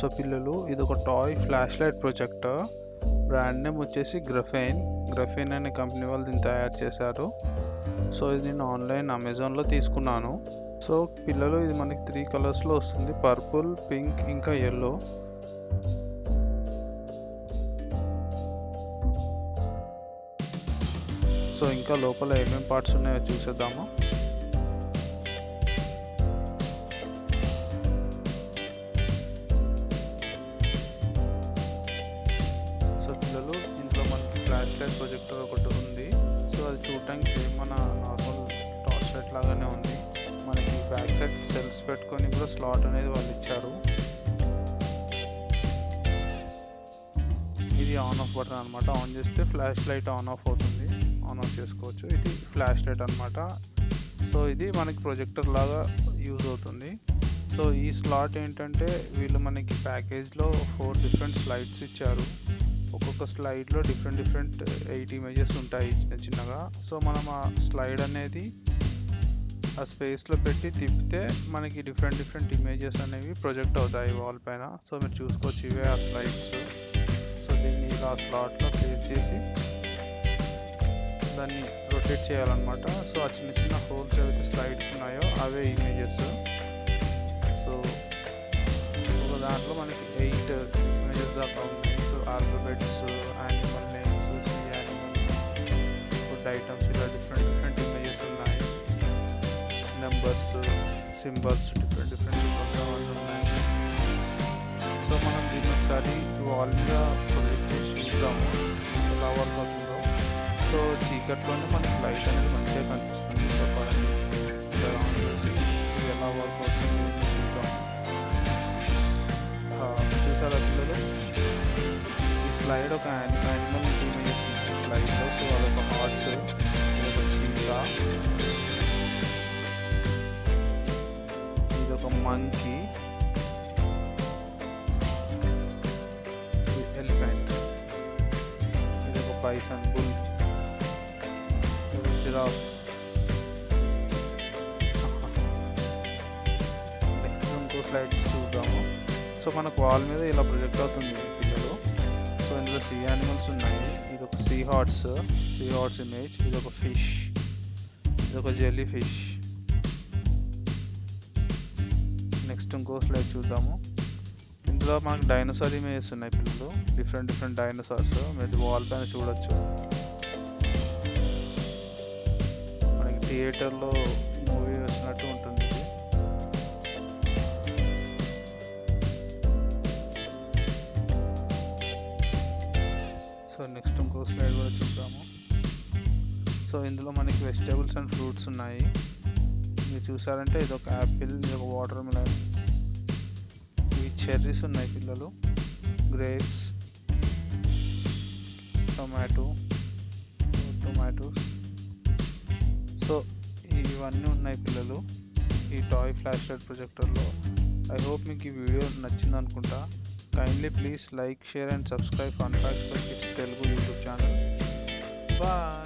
So పిల్లలు ఇది ఒక toy flash light projector. Brand name వచ్చేసి గ్రఫెన్ అనే కంపెనీ వాళ్ళు దీన్ని తయారు చేశారు. సో ఇది నేను ఆన్లైన్ అమెజాన్లో తీసుకున్నాను. సో పిల్లలు ఇది మనకి 3 కలర్స్లో వస్తుంది, పర్పుల్, పింక్ ఇంకా ఎల్లో. సో ఇంకా లోపల ఏమేమి పార్ట్స్ ఉన్నాయో చూసేద్దాము. సో పిల్లలు ఇంట్లో మనకి ఫ్లాష్ లైట్ ప్రొజెక్టర్ ఒకటి ఉంది. సో అది చూడటానికి మన నార్మల్ టార్చ్ లైట్ లాగానే ఉంది. మనకి బ్యాక్ సైడ్ సెల్స్ పెట్టుకొని కూడా స్లాట్ అనేది వాళ్ళు ఇచ్చారు. ఇది ఆన్ ఆఫ్ బటన్ అనమాట. ఆన్ చేస్తే ఫ్లాష్ లైట్ ఆన్ ఆఫ్ అవుతుంది, ఆన్ ఆఫ్ చేసుకోవచ్చు. ఇది ఫ్లాష్ లైట్ అనమాట. సో ఇది మనకి ప్రొజెక్టర్ లాగా యూజ్ అవుతుంది. సో ఈ స్లాట్ ఏంటంటే వీళ్ళు మనకి ప్యాకేజ్లో 4 డిఫరెంట్ స్లైడ్స్ ఇచ్చారు. ఒక్కొక్క స్లైడ్లో డిఫరెంట్ 8 ఇమేజెస్ ఉంటాయి చిన్నగా. సో మనం ఆ స్లైడ్ అనేది ఆ స్పేస్లో పెట్టి తిప్పితే మనకి డిఫరెంట్ ఇమేజెస్ అనేవి ప్రొజెక్ట్ అవుతాయి వాల్ పైన. సో మీరు చూసుకోవచ్చు, ఇవే ఆ స్లైడ్స్. సో దీన్ని ఇలా స్లాట్లో ప్లేస్ చేసి దాన్ని రొటేట్ చేయాలన్నమాట. సో ఆ చిన్న హోల్స్ ఏవైతే స్లైడ్స్ ఉన్నాయో అవే ఇమేజెస్. సో ఒక దాంట్లో మనకి 8 ఇమేజెస్ దాకా ఉన్నాయి. So alphabets, animal names, sea animal, food items, ఇలా డిఫరెంట్ ఇమేజెస్ ఉన్నాయి. నెంబర్స్, సింబల్స్, డిఫరెంట్ సింబల్స్ ఉన్నాయి. సో మనం దీన్ని ఒకసారి వాల్ మీద ప్రొజెక్ట్ చేసి చూద్దాము ఎలా వర్క్ అవుతుందో. సో చీకట్లోనే మనకి లైట్ అనేది మంచిగా కనిపిస్తుంది. చెప్పాలండి ఇలా ఆన్ చేసి ఇది ఎలా వర్క్ అవుతుంది చూద్దాం. చూసారా పిల్లలు, ఈ స్లైడ్ ఒక యానిమల్ ఇమేజెస్ ఉన్నాయి స్లైడ్లో. సో అదొక హార్స్, ఇదొక చీకా, ఇదొక మంకీ, ఎలిఫెంట్, ఇదొక బైసన్, బుల్, జిరాఫ్. నెక్స్ట్ ఇంకో స్లైడ్ చూద్దాము. సో మనకు వాల్ మీద ఇలా ప్రొజెక్ట్ అవుతుంది పిల్లలు. సో ఇందులో సీ యానిమల్స్ ఉన్నాయి. ఇదొక సీ హార్ట్స్ ఇమేజ్, ఇదొక ఫిష్, ఇదొక జెల్లీ ఫిష్. నెక్స్ట్ ఇంకో స్లైడ్ చూద్దాము. ఇందులో మనకు డైనోసార్ ఇమేజెస్ ఉన్నాయి పిల్లలు, డిఫరెంట్ డైనోసార్స్. మీరు వాల్ పైన చూడొచ్చు. మనకి థియేటర్లో మూవీ వచ్చినట్టు ఉంటుంది ఇది. సో నెక్స్ట్ ఇంకో స్లైడ్ కూడా చూద్దాము. సో ఇందులో మనకి వెజిటేబుల్స్ అండ్ ఫ్రూట్స్ ఉన్నాయి. మీరు చూసారంటే ఇదొక యాపిల్, ఇదొక వాటర్ మిలన్, ఇవి చెర్రీస్ ఉన్నాయి పిల్లలు, గ్రేప్స్, టొమాటోస్. సో ఇవన్నీ ఉన్నాయి పిల్లలు ఈ టాయ్ ఫ్లాష్ లైట్ ప్రొజెక్టర్లో. ఐ హోప్ మీకు ఈ వీడియో నచ్చింది అనుకుంటా. Kindly please like, share and subscribe fun facts for kids Telugu YouTube channel. Bye.